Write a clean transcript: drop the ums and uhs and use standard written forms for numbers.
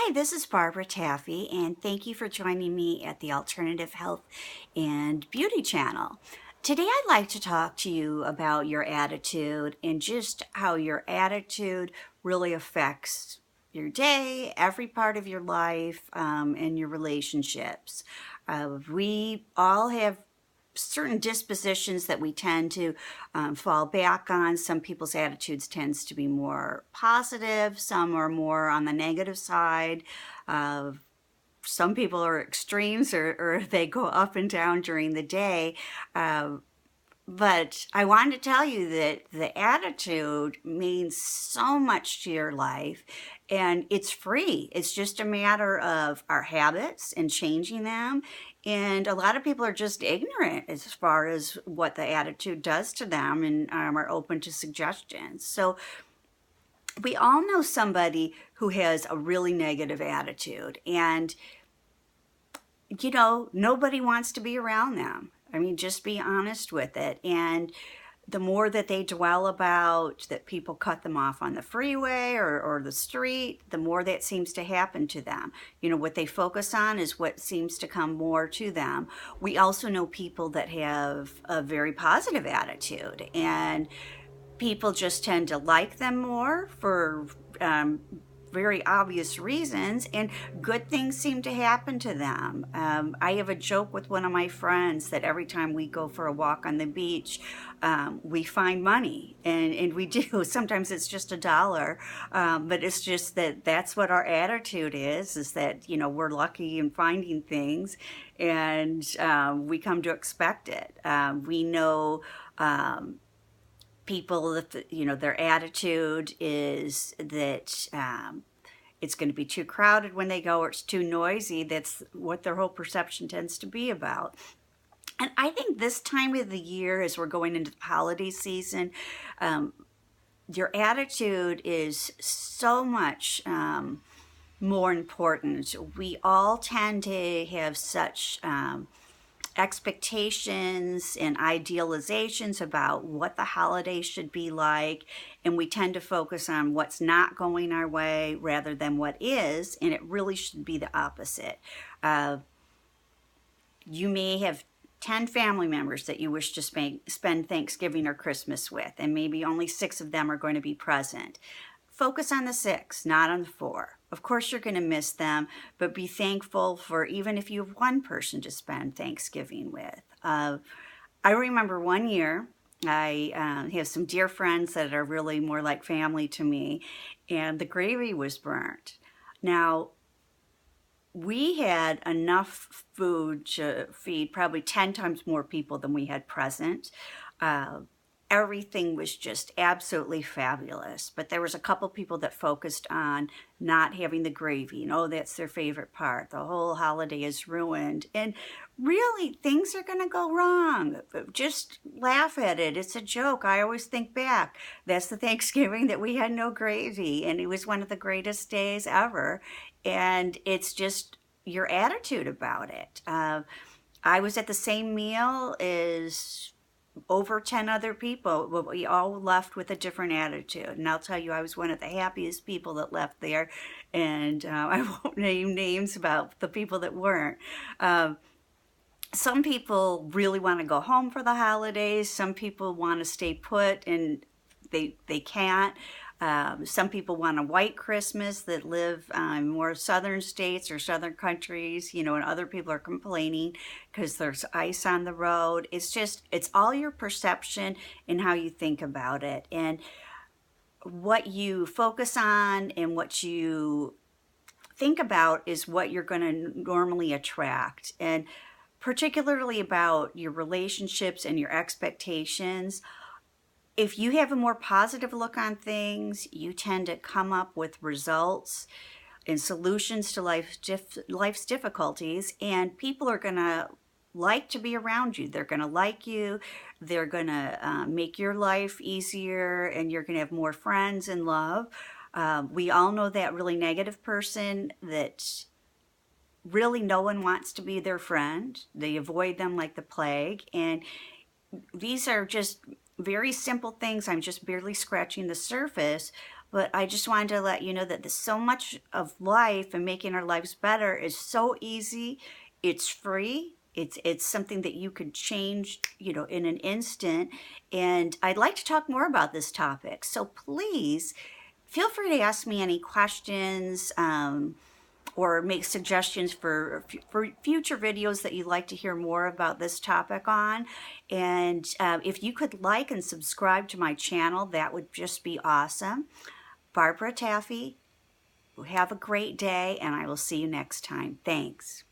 Hi, this is Barbara Taffy, and thank you for joining me at the Alternative Health and Beauty channel. Today, I'd like to talk to you about your attitude and just how your attitude really affects your day, every part of your life, and your relationships. We all have certain dispositions that we tend to fall back on. Some people's attitudes tends to be more positive, some are more on the negative side. Uh, some people are extremes, or they go up and down during the day. Uh, but I wanted to tell you that the attitude means so much to your life, and it's free. It's just a matter of our habits and changing them. And a lot of people are just ignorant as far as what the attitude does to them, and are open to suggestions. So we all know somebody who has a really negative attitude, and nobody wants to be around them. I mean, just be honest with it. And the more that they dwell about that people cut them off on the freeway or the street, the more that seems to happen to them. What they focus on is what seems to come more to them. We also know people that have a very positive attitude, and people just tend to like them more for very obvious reasons, and good things seem to happen to them. I have a joke with one of my friends that every time we go for a walk on the beach, we find money, and we do. Sometimes it's just $1, but it's just that's what our attitude is that, we're lucky in finding things, and we come to expect it. We know people that their attitude is that it's going to be too crowded when they go, or it's too noisy. That's what their whole perception tends to be about. And I think this time of the year, as we're going into the holiday season, your attitude is so much more important. We all tend to have such expectations and idealizations about what the holiday should be like, and we tend to focus on what's not going our way rather than what is, and it really should be the opposite. You may have 10 family members that you wish to spend Thanksgiving or Christmas with, and maybe only 6 of them are going to be present. Focus on the 6, not on the 4. Of course, you're going to miss them, but be thankful for even if you have one person to spend Thanksgiving with. I remember one year, I have some dear friends that are really more like family to me, and the gravy was burnt. Now, we had enough food to feed probably 10 times more people than we had present. Everything was just absolutely fabulous. But there was a couple people that focused on not having the gravy. That's their favorite part. The whole holiday is ruined. And really, things are going to go wrong. Just laugh at it. It's a joke. I always think back. That's the Thanksgiving that we had no gravy. And it was one of the greatest days ever. And it's just your attitude about it. I was at the same meal as over 10 other people, but we all left with a different attitude. And I'll tell you, I was one of the happiest people that left there. And I won't name names about the people that weren't. Some people really want to go home for the holidays. Some people want to stay put, and they can't. Some people want a white Christmas that live in more southern states or southern countries, and other people are complaining because there's ice on the road. It's all your perception and how you think about it. And what you focus on and what you think about is what you're going to normally attract. And particularly about your relationships and your expectations. If you have a more positive look on things, you tend to come up with results and solutions to life's difficulties, and people are going to like to be around you. They're going to like you. They're going to make your life easier, and you're going to have more friends and love. We all know that really negative person that really no one wants to be their friend. They avoid them like the plague. And these are just very simple things. I'm just barely scratching the surface, But I just wanted to let you know that there's so much of life and making our lives better is so easy. It's free. It's something that you could change, in an instant. And I'd like to talk more about this topic. So please feel free to ask me any questions, or make suggestions for future videos that you'd like to hear more about this topic on. And if you could like and subscribe to my channel, that would just be awesome. Barbara Taffy, have a great day, and I will see you next time. Thanks.